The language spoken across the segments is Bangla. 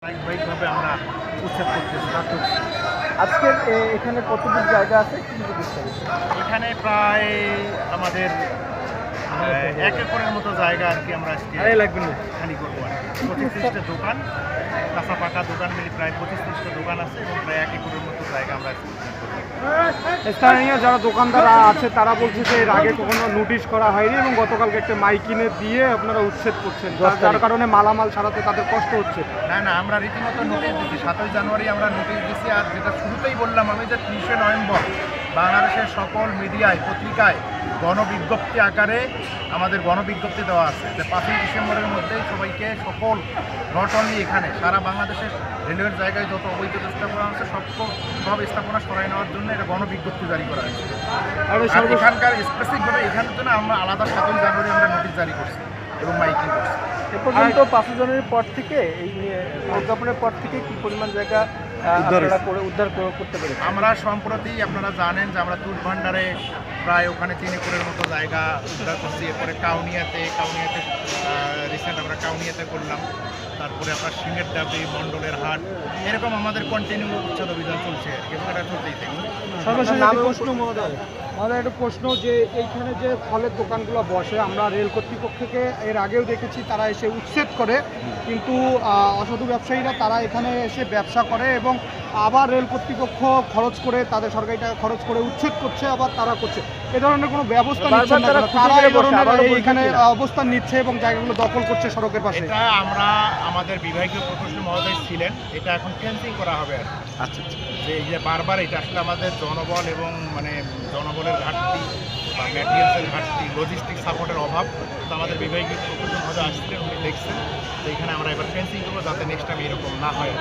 ধারাবাহিকভাবে আমরা উচ্ছেদ করতেছি। আজকে এখানে কতটুকু জায়গা আছে কিন্তু এখানে প্রায় আমাদের 1 একরের মতো জায়গা আর কি আমরা আজকে খালি করবো আর কি। 25-30টা দোকান, কাঁচা পাকা দোকান মিলে প্রায় 25-30টা দোকান আছে এবং প্রায় 1 একরের মতো জায়গা আমরা আজকে উচ্ছেদ করবো। স্থানীয় যারা দোকানদাররা আছে তারা বলছে যে এর আগে কখনো নোটিশ করা হয়নি এবং গতকালকে একটা মাইকিনে দিয়ে আপনারা উচ্ছেদ করছেন, যার কারণে মালামাল ছাড়াতে তাদের কষ্ট হচ্ছে। না আমরা রীতিমতো নোটিশ দিচ্ছি। 7ই জানুয়ারি আমরা নোটিশ দিচ্ছি। আর যেটা শুরুতেই বললাম আমি যে 30শে নভেম্বর বাংলাদেশের সকল মিডিয়ায়, পত্রিকায় গণবিজ্ঞপ্তি আকারে আমাদের গণবিজ্ঞপ্তি দেওয়া আছে যে 5ই ডিসেম্বরের মধ্যেই সবাইকে সকল নট অনলি এখানে সারা বাংলাদেশের রেলওয়ের জায়গায় যত অবৈধ স্থাপনা আছে সব স্থাপনা সরাই নেওয়ার জন্য এটা গণবিজ্ঞপ্তি জারি করা হয়েছে। আর এখানকার স্পেসিফিকভাবে এখানের জন্য আমরা আলাদা 7ই জানুয়ারি আমরা নোটিশ জারি করছি এবং মাইকিং করছি। এ পর্যন্ত 5 জানুয়ারির পর থেকে এই প্রজ্ঞাপনের পর থেকে কি পরিমাণ জায়গা উদ্ধার করতে পেরে? আমরা সম্প্রতি আপনারা জানেন যে আমরা তুর ভান্ডারে প্রায় ওখানে 3 একরের মতো জায়গা উদ্ধার করছি। এরপরে কাউনিয়াতে রিসেন্ট আমরা কাউনিয়াতে করলাম। তারপরে আপনার সিমের ডাবি, মণ্ডলের হাট, এরকম আমাদের কন্টিনিউ উচ্ছেদ অভিযান চলছে এবং এটা চলতেই থাকবে। আমাদের একটা প্রশ্ন যে এইখানে যে ফলের দোকানগুলো বসে, আমরা রেল কর্তৃপক্ষকে এর আগেও দেখেছি তারা এসে উচ্ছেদ করে, কিন্তু অসাধু ব্যবসায়ীরা তারা এখানে এসে ব্যবসা করে এবং আবার রেল কর্তৃপক্ষ খরচ করে তাদের সরকারি টাকা খরচ করে উচ্ছেদ করছে, আবার তারা করছে। এ ধরনের কোনো ব্যবস্থা নিচ্ছে না, তারা এই ধরনের এইখানে অবস্থান নিচ্ছে এবং জায়গাগুলো দখল করছে সড়কের পাশে। এটা আমরা আমাদের বিভাগীয় প্রকৌশলী মহোদয় ছিলেন, এটা এখন ফেন্সিং করা হবে আর আচ্ছা যে এই যে বারবার এটা আসলে আমাদের জনবল এবং জনবলের ঘাটতি বা ম্যাটেরিয়ালসের ঘাটতি, লজিস্টিক সাপোর্টের অভাব। তো আমাদের বিভাগীয় প্রকৌশলী মহোদয় আসছিলেন, উনি দেখছেন তো এখানে আমরা এবার ফেন্সিং করবো যাতে নেক্সট টাইম এরকম না হয়।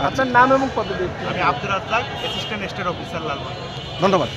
আপনার নাম এবং পদবি? আমি Abdur Razzaque, assistant state officer, Lalbagh. ধন্যবাদ।